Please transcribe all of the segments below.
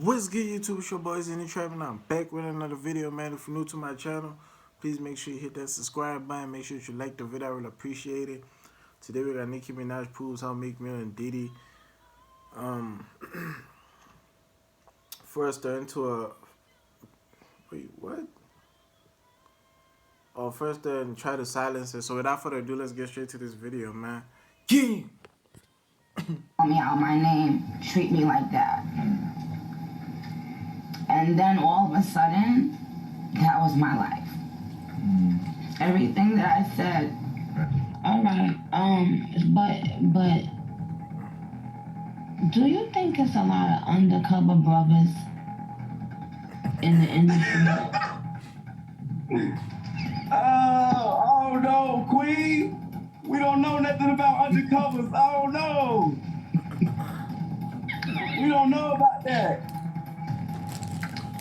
What's good, YouTube? It's your boy Xenny and I'm back with another video, man. If you're new to my channel, please make sure you hit that subscribe button. Make sure that you like the video. I really appreciate it. Today we got Nicki Minaj proves how Meek Mill and Diddy first into a first and try to silence it. So without further ado, let's get straight to this video, man. Yeah. Call me out my name, treat me like that. And then all of a sudden, that was my life. Everything that I said. Alright, but do you think it's a lot of undercover brothers in the industry? Oh no, Queen. We don't know nothing about undercovers. Oh no. We don't know about that.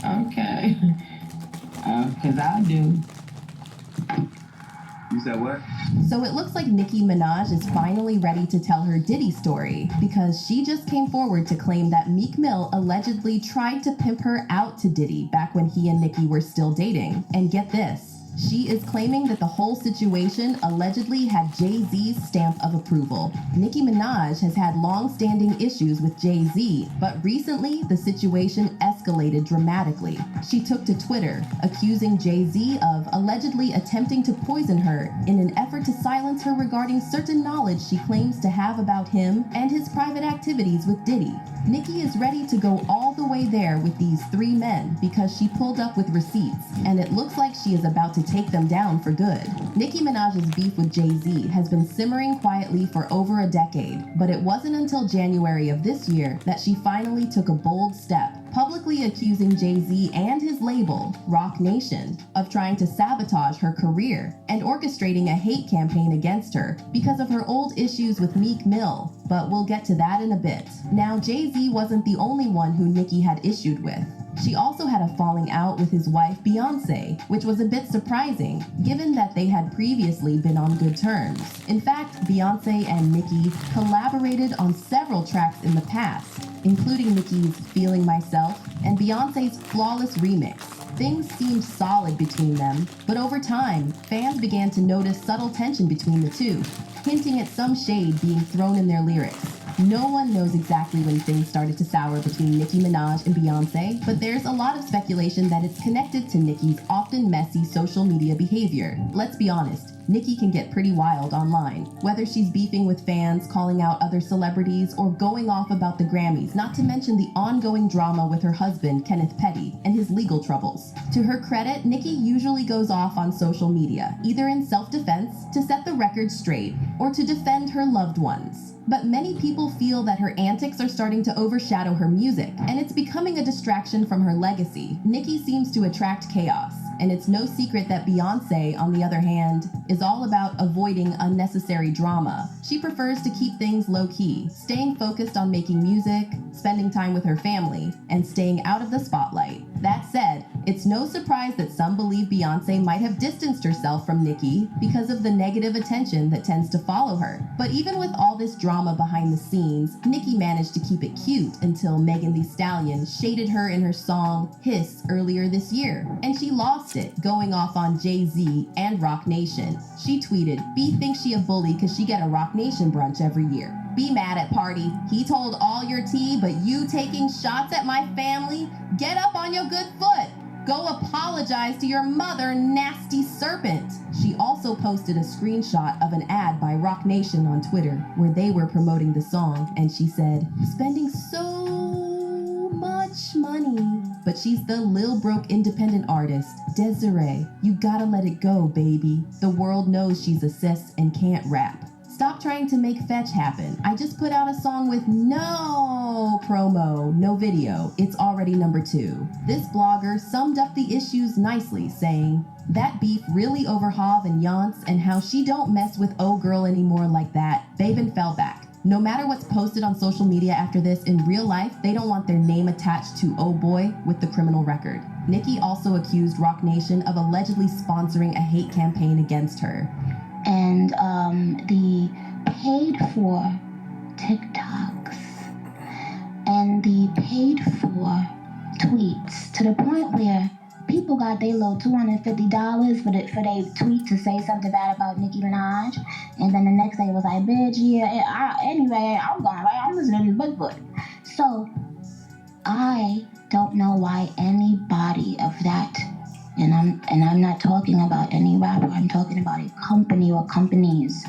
Okay. Because I do. You said what? So it looks like Nicki Minaj is finally ready to tell her Diddy story because she just came forward to claim that Meek Mill allegedly tried to pimp her out to Diddy back when he and Nicki were still dating. And get this. She is claiming that the whole situation allegedly had Jay-Z's stamp of approval. Nicki Minaj has had long-standing issues with Jay-Z, but recently the situation escalated dramatically. She took to Twitter, accusing Jay-Z of allegedly attempting to poison her in an effort to silence her regarding certain knowledge she claims to have about him and his private activities with Diddy. Nicki is ready to go all the way there with these three men because she pulled up with receipts, and it looks like she is about to take them down for good. Nicki Minaj's beef with Jay-Z has been simmering quietly for over a decade, but it wasn't until January of this year that she finally took a bold step, publicly accusing Jay-Z and his label, Roc Nation, of trying to sabotage her career and orchestrating a hate campaign against her because of her old issues with Meek Mill, but we'll get to that in a bit. Now, Jay-Z wasn't the only one who Nicki had issued with. She also had a falling out with his wife Beyonce, which was a bit surprising, given that they had previously been on good terms. In fact, Beyonce and Nicki collaborated on several tracks in the past, including Nicki's Feeling Myself and Beyonce's Flawless remix. Things seemed solid between them, but over time, fans began to notice subtle tension between the two, hinting at some shade being thrown in their lyrics. No one knows exactly when things started to sour between Nicki Minaj and Beyonce, but there's a lot of speculation that it's connected to Nicki's often messy social media behavior. Let's be honest, Nicki can get pretty wild online, whether she's beefing with fans, calling out other celebrities, or going off about the Grammys, not to mention the ongoing drama with her husband, Kenneth Petty, and his legal troubles. To her credit, Nicki usually goes off on social media, either in self-defense, to set the record straight, or to defend her loved ones. But many people feel that her antics are starting to overshadow her music, and it's becoming a distraction from her legacy. Nicki seems to attract chaos, and it's no secret that Beyonce, on the other hand, is all about avoiding unnecessary drama. She prefers to keep things low-key, staying focused on making music, spending time with her family, and staying out of the spotlight. That said, it's no surprise that some believe Beyonce might have distanced herself from Nicki because of the negative attention that tends to follow her. But even with all this drama behind the scenes, Nicki managed to keep it cute until Megan Thee Stallion shaded her in her song Hiss earlier this year, and she lost it, going off on Jay-Z and Roc Nation. She tweeted, "B thinks she a bully cause she get a Roc Nation brunch every year. Be mad at party. He told all your tea, but you taking shots at my family? Get up on your good foot. Go apologize to your mother, nasty serpent." She also posted a screenshot of an ad by Roc Nation on Twitter where they were promoting the song, and she said, "Spending so much money." But she's the lil broke independent artist. Desiree, you gotta let it go, baby. The world knows she's a sis and can't rap. Stop trying to make fetch happen. I just put out a song with no promo, no video. It's already #2. This blogger summed up the issues nicely, saying, "That beef really over Hav and Yance and how she don't mess with girl anymore like that. Babin fell back. No matter what's posted on social media after this, in real life, they don't want their name attached to oh boy with the criminal record." Nicki also accused Roc Nation of allegedly sponsoring a hate campaign against her. And the paid for TikToks and the paid for tweets to the point where people got their little $250 for their tweet to say something bad about Nicki Minaj, and then the next day was like, bitch, yeah. Anyway, I'm listening to this book. So I don't know why anybody of that, and I'm not talking about any rapper. I'm talking about a company or companies.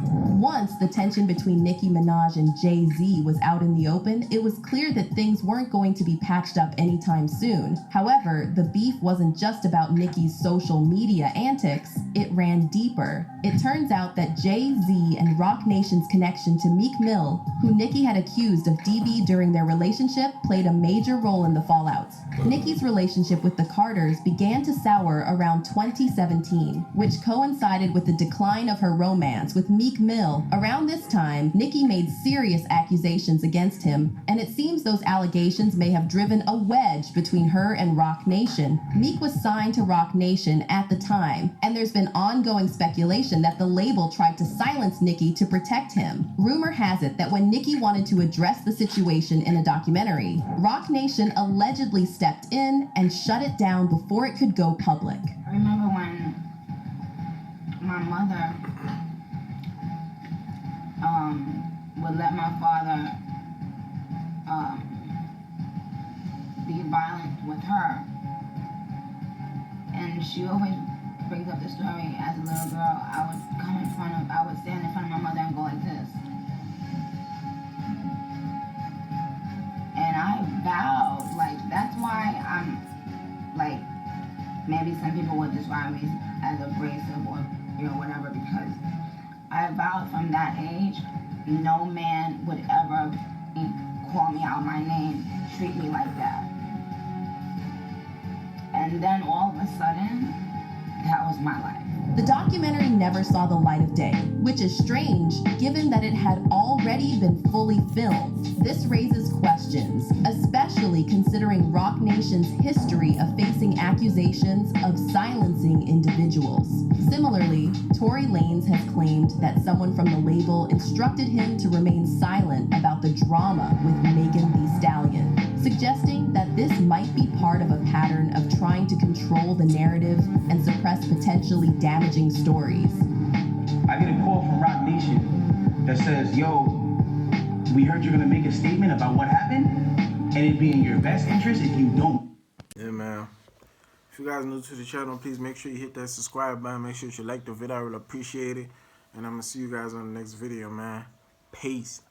Once the tension between Nicki Minaj and Jay-Z was out in the open, it was clear that things weren't going to be patched up anytime soon. However, the beef wasn't just about Nicki's social media antics, it ran deeper. It turns out that Jay-Z and Roc Nation's connection to Meek Mill, who Nicki had accused of DB during their relationship, played a major role in the fallout. Nicki's relationship with the Carters began to sour around 2017, which coincided with the decline of her romance with Meek Mill. Around this time, Nicki made serious accusations against him, and it seems those allegations may have driven a wedge between her and Roc Nation. Meek was signed to Roc Nation at the time, and there's been ongoing speculation that the label tried to silence Nicki to protect him. Rumor has it that when Nicki wanted to address the situation in a documentary, Roc Nation allegedly stepped in and shut it down before it could go public. I remember when my mother would let my father be violent with her, and she always brings up the story. As a little girl, I would stand in front of my mother and go like this, and I vowed, like, that's why I'm, like, maybe some people would describe me as abrasive or, you know, whatever, because I vowed from that age, no man would ever call me out my name, treat me like that. And then all of a sudden, that was my life. The documentary never saw the light of day, which is strange given that it had already been fully filmed. This raises questions, especially considering Roc Nation's history of facing accusations of silencing individuals. Similarly, Tory Lanez has claimed that someone from the label instructed him to remain silent about the drama with Megan Thee Stallion, suggesting that this might be part of a pattern of trying to control the narrative and suppress potentially damaging stories. I get a call from Roc Nation that says, yo, we heard you're gonna make a statement about what happened, and it'd be in your best interest if you don't. Yeah, man. If you guys are new to the channel, please make sure you hit that subscribe button. Make sure you like the video. I really appreciate it. And I'm gonna see you guys on the next video, man. Peace.